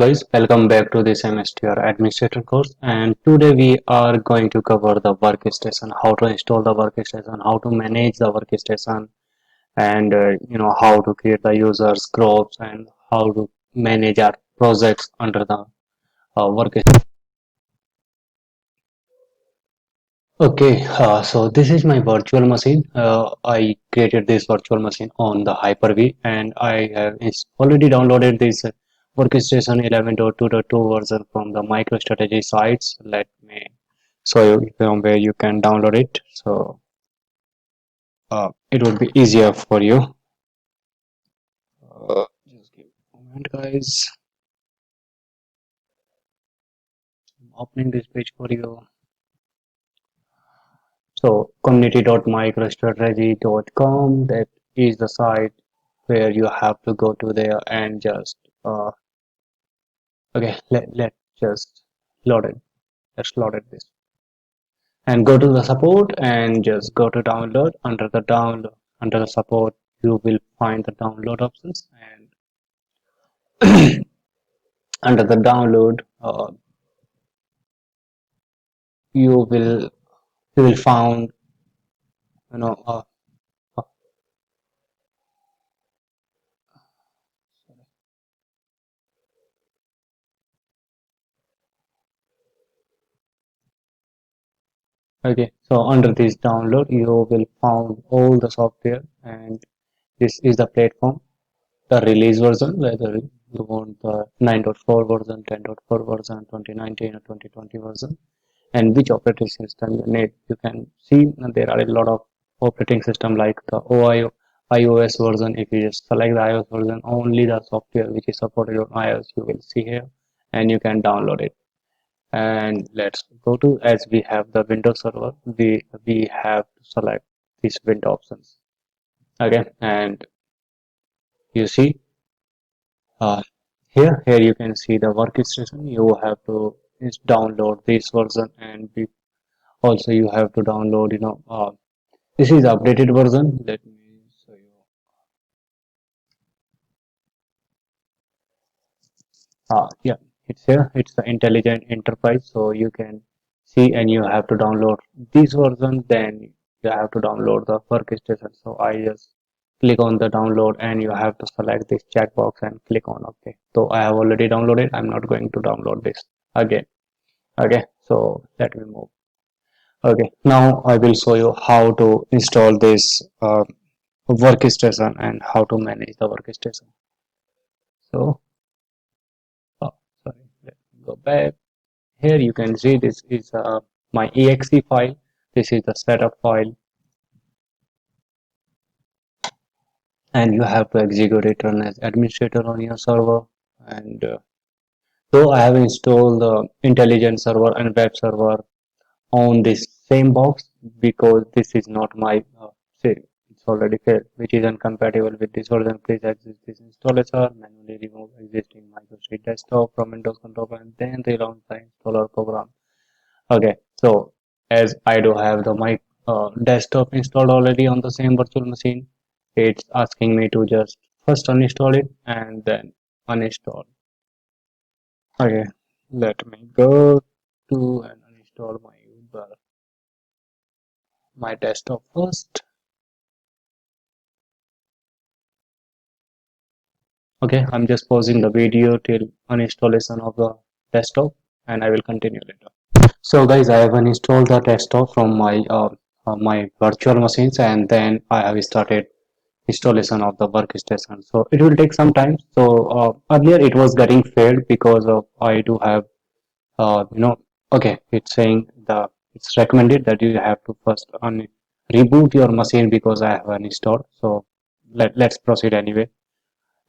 Guys, welcome back to this MSTR administrator course, and today we are going to cover the workstation, how to install the workstation, how to manage the workstation, and how to create the users groups and how to manage our projects under the workstation. Okay, so this is my virtual machine. I created this virtual machine on the Hyper-V, and I have already downloaded this Workstation 11.2.2 version from the MicroStrategy sites. Let me show you from where you can download it. So it would be easier for you. Just give a moment, guys. I'm opening this page for you. So community.microstrategy.com, that is the site where you have to go to there and just okay, let just load it. Let's load it this and go to the support and just go to download. Under the support you will find the download options, and under the download you will you will found you know uh, okay, so under this download you will found all the software, and this is the platform, the release version, whether you want the 9.4 version, 10.4 version, 2019 or 2020 version, and which operating system you need. You can see there are a lot of operating system like the iOS version. If you just select the iOS version, only the software which is supported on iOS you will see here, and you can download it. And let's go to, as we have the Windows server, we have to select these window options. Okay, and you see uh, here you can see the workstation. You have to download this version, and also you have to download this is updated version. Let me show you. Yeah, it's here, it's the intelligent enterprise, so you can see, and you have to download this version, then you have to download the workstation. So I just click on the download, and you have to select this checkbox and click on OK. So I have already downloaded, I'm not going to download this again. Okay, so let me move. Okay, now I will show you how to install this workstation and how to manage the workstation. So oh, sorry, let me go back. Here you can see this is my exe file. This is the setup file, and you have to execute it run as administrator on your server. And so I have installed the intelligent server and web server on this same box, because this is not my say it's already failed, which is incompatible with this version. Please exit this installer, manually remove existing Microsoft desktop from Windows controller, and then relaunch the installer program. Okay, so as I do have the my desktop installed already on the same virtual machine, it's asking me to just first uninstall it and then uninstall. Okay, let me go to and uninstall my desktop first. Okay, I'm just pausing the video till uninstallation of the desktop, and I will continue later. So guys, I have uninstalled the desktop from my virtual machines, and then I have started installation of the workstation. So it will take some time. So earlier it was getting failed because of I do have okay, it's saying it's recommended that you have to first reboot your machine because I have uninstalled. So let's proceed anyway.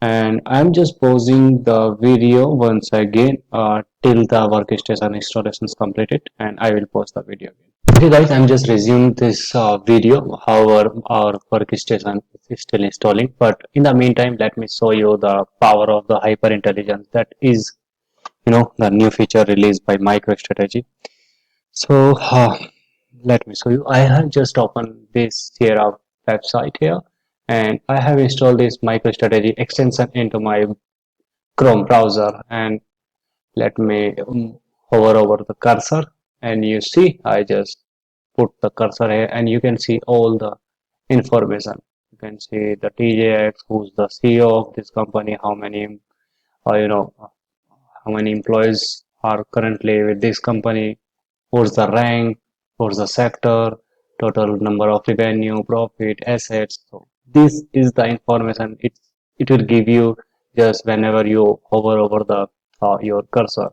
And I'm just pausing the video once again till the workstation installation is completed, and I will pause the video again. Okay guys, I'm just resuming this video. However, our workstation is still installing, but in the meantime, let me show you the power of the hyper intelligence, that is the new feature released by MicroStrategy. So let me show you. I have just opened this Sierra website here, and I have installed this MicroStrategy extension into my Chrome browser, and Let me hover over the cursor, and you see I just put the cursor here, and you can see all the information. You can see the TJX, who's the CEO of this company, how many you know how many employees are currently with this company, what's the rank, what's the sector, total number of revenue, profit, assets. So this is the information it will give you just whenever you hover over the your cursor.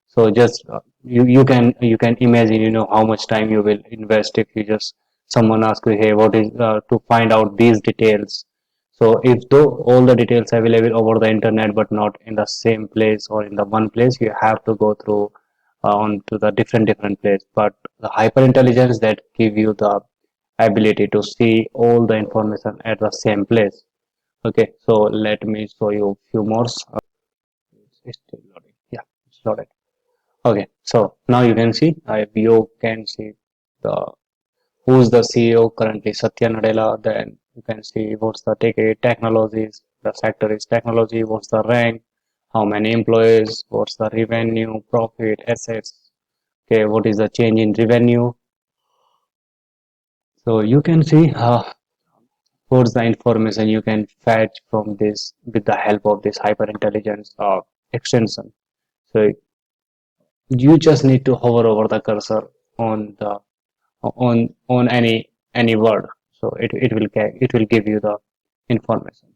So just you can imagine how much time you will invest if you just someone asks you, hey, what is to find out these details. So if though all the details are available over the internet but not in the same place or in the one place, you have to go through on to the different place. But the hyper intelligence that give you the ability to see all the information at the same place. Okay, so let me show you a few more. It's still loading. Yeah, it's loaded. Okay, so now you can see, you can see the who's the CEO currently, Satya Nadella. Then you can see what's the technologies, the sector is technology, what's the rank, how many employees, what's the revenue, profit, assets. Okay, what is the change in revenue? So you can see what's the information you can fetch from this with the help of this hyper intelligence extension. So you just need to hover over the cursor on the on any word, so it will give you the information.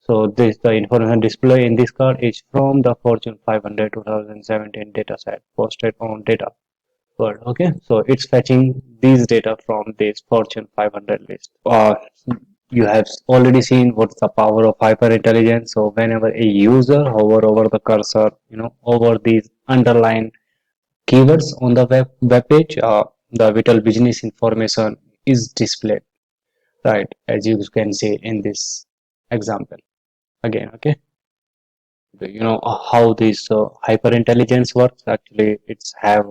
So this the information display in this card is from the Fortune 500 2017 data set posted on data world. Okay, so it's fetching these data from this Fortune 500 list. You have already seen what's the power of hyper intelligence. So whenever a user hover over the cursor, over these underlined keywords on the web page, the vital business information is displayed, right, as you can see in this example again. Okay, how this hyper intelligence works. Actually, it's have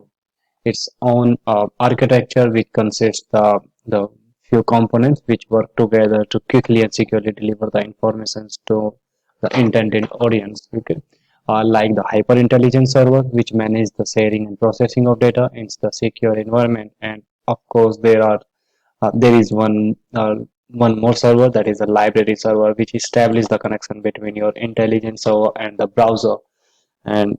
its own architecture which consists the few components which work together to quickly and securely deliver the information to the intended audience. Okay, like the hyper intelligence server which manages the sharing and processing of data in the secure environment, and of course there is one more server, that is a library server, which establishes the connection between your intelligence server and the browser. And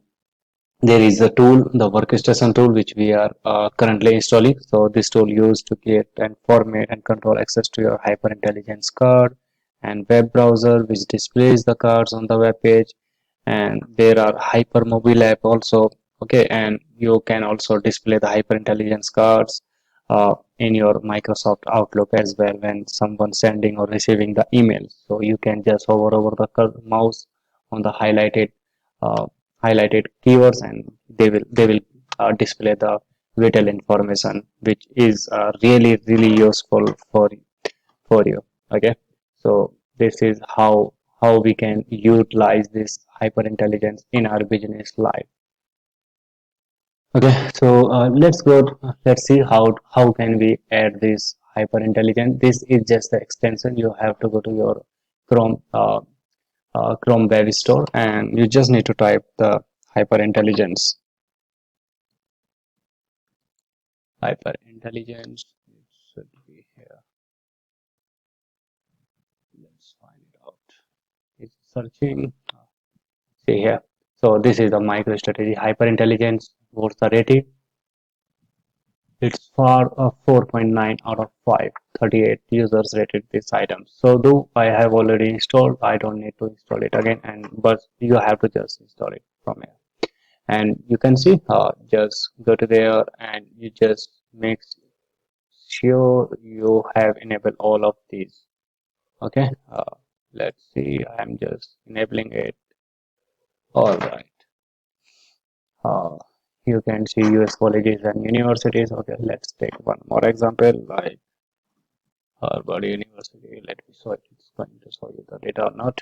there is a tool, the workstation tool, which we are currently installing. So this tool used to create and format and control access to your hyper intelligence card and web browser, which displays the cards on the web page. And there are hyper mobile app also. Okay, and you can also display the hyper intelligence cards in your Microsoft Outlook as well when someone sending or receiving the email. So you can just hover over the mouse on the uh, highlighted keywords, and they will display the vital information, which is really useful for you. Okay, so this is how we can utilize this hyper intelligence in our business life. Okay, so let's see how can we add this hyper intelligence. This is just the extension. You have to go to your chrome Chrome Web Store, and you just need to type the hyper intelligence. Hyper intelligence, it should be here. Let's find it out. It's searching. See here. So this is the MicroStrategy hyper intelligence. What's the rating? It's for 4.9 out of 5. 38 users rated this item. So though I have already installed, I don't need to install it again, and but you have to just install it from here. And you can see, just go to there and you just make sure you have enabled all of these. Okay, let's see, I'm just enabling it. All right. uh, you can see US colleges and universities. Okay, let's take one more example like Harvard University. Let me show it. It's going to show you the data or not.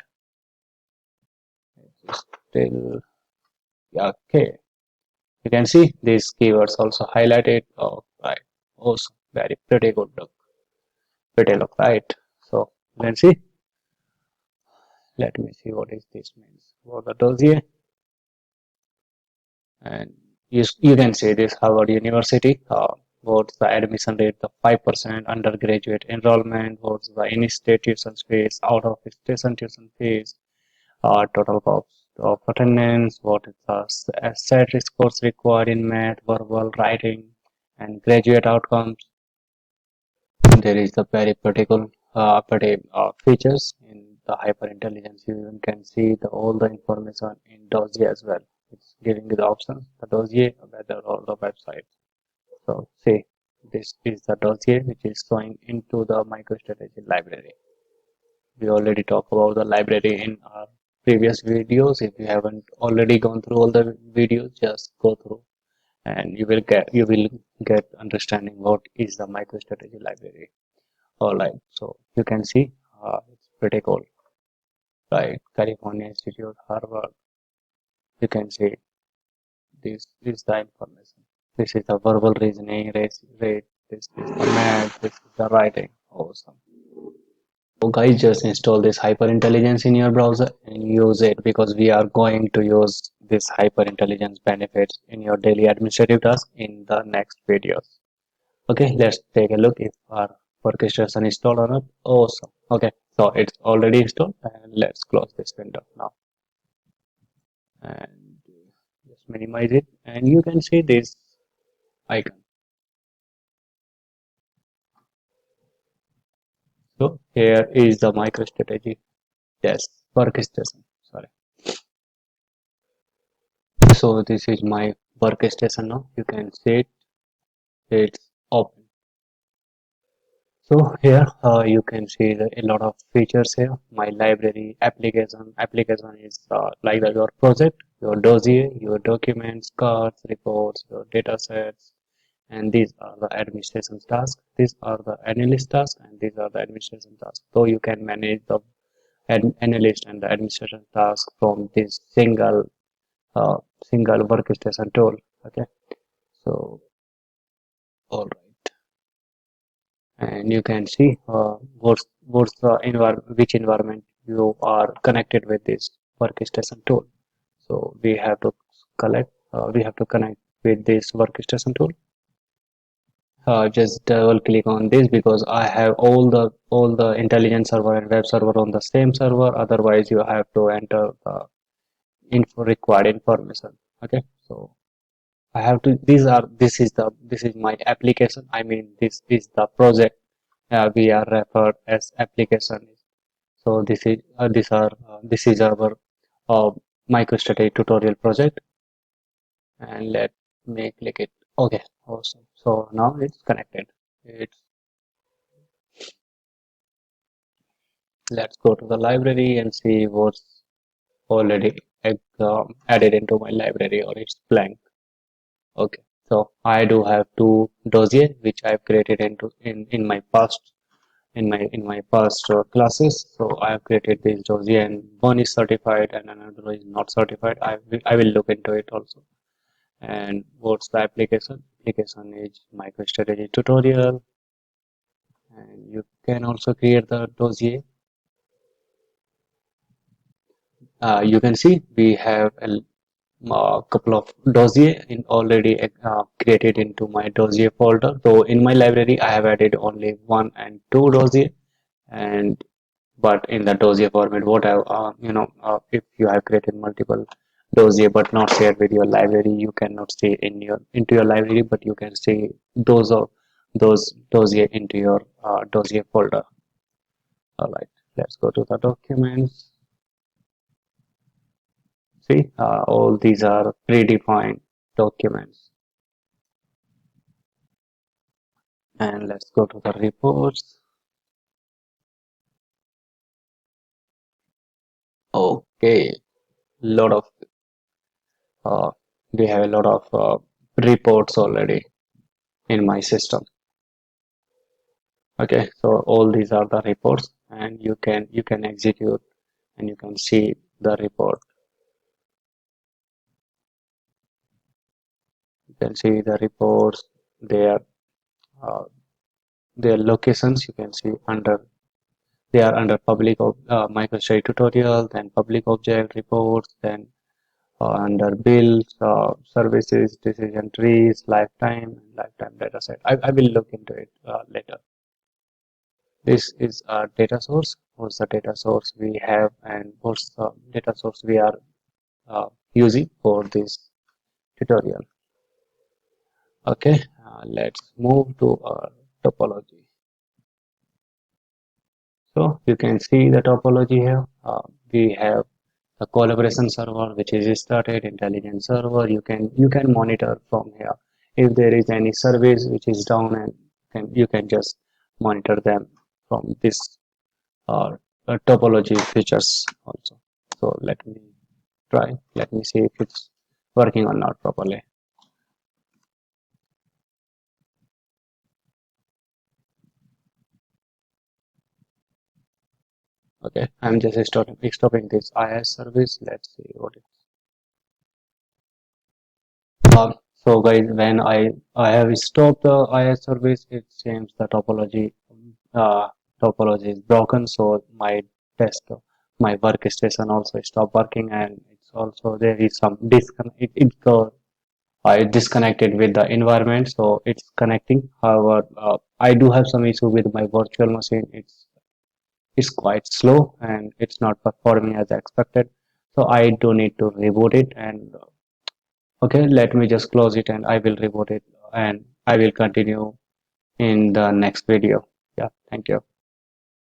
It's still, yeah, okay. You can see these keywords also highlighted. Oh, right. Awesome. Very pretty good look. Pretty look, right? So let's see. Let me see what is this means. For the dossier. And you can see this Harvard University. What's the admission rate? The 5% undergraduate enrollment. What's the in-state tuition fees, out of station tuition fees, total cost of attendance, what is the set scores required in math, verbal, writing, and graduate outcomes. There is the very particular features in the hyperintelligence. You even can see all the information in dossier as well. It's giving you the options, the dossier, whether all the websites. So see, this is the dossier which is showing into the MicroStrategy library. We already talked about the library in our previous videos. If you haven't already gone through all the videos, just go through and you will get understanding what is the MicroStrategy library. All right, so you can see it's pretty cool, right? California Institute, Harvard. You can see this is the information. This is the verbal reasoning, rate. This is the math. This is the writing. Awesome. So guys, just install this HyperIntelligence in your browser and use it because we are going to use this HyperIntelligence benefits in your daily administrative task in the next videos. Okay, let's take a look if our orchestration is installed or not. Awesome. Okay, so it's already installed and let's close this window now and just minimize it and you can see this icon. So here is the MicroStrategy. Yes, orchestration. Sorry. So this is my workstation now. You can see it's open. So here you can see a lot of features here. My library application is like your project, your dossier, your documents, cards, reports, your data sets, and these are the administration tasks. These are the analyst tasks, and these are the administration tasks. So you can manage the analyst and the administration task from this single workstation tool. Okay, so all right, and you can see what's the which environment you are connected with this workstation tool. So we have to connect with this workstation tool. Just double click on this because I have all the intelligence server and web server on the same server. Otherwise, you have to enter the required information. Okay, so I have to. This is my application. I mean, this is the project we are referred as application. So this is our uh, MicroStrategy tutorial project, and let me click it. Okay, awesome. So now it's connected. It's Let's go to the library and see what's already added into my library or it's blank. Okay, so I do have two dossier which I've created in my past classes. So I have created this dossier and one is certified and another is not certified. I will look into it also. And what's the application? Application is MicroStrategy tutorial, and you can also create the dossier. You can see we have a couple of dossier already created into my dossier folder. So in my library, I have added only one and two dossier, and but in the dossier format, what I if you have created multiple dossier but not shared with your library, you cannot see into your library, but you can see those dossier into your dossier folder. All right, let's go to the documents. See, all these are predefined documents. And let's go to the reports. Okay, lot of we have a lot of reports already in my system. Okay, so all these are the reports, and you can execute and you can see the report. You can see the reports, their uh, their locations. You can see they are under public MicroStrategy tutorial, then public object reports, then under bills, services, decision trees, lifetime data set. I will look into it later. This is our data source. What's the data source we have, and what's the data source we are using for this tutorial? Okay, let's move to our topology. So you can see the topology here. We have the collaboration server, which is started, intelligence server. You can monitor from here if there is any service which is down, and you can just monitor them from this uh, topology features also. So let me try. Let me see if it's working or not properly. Okay, I'm just stopping this IIS service. Let's see what it. So guys, when I have stopped the IIS service, it seems the uh, topology is broken. So my desk, my workstation also stopped working, and it's also there is some disconnect. I disconnected with the environment, so it's connecting. However, I do have some issue with my virtual machine. It's quite slow and it's not performing as expected. So I do need to reboot it, and okay, let me just close it and I will reboot it, and I will continue in the next video. Yeah, thank you.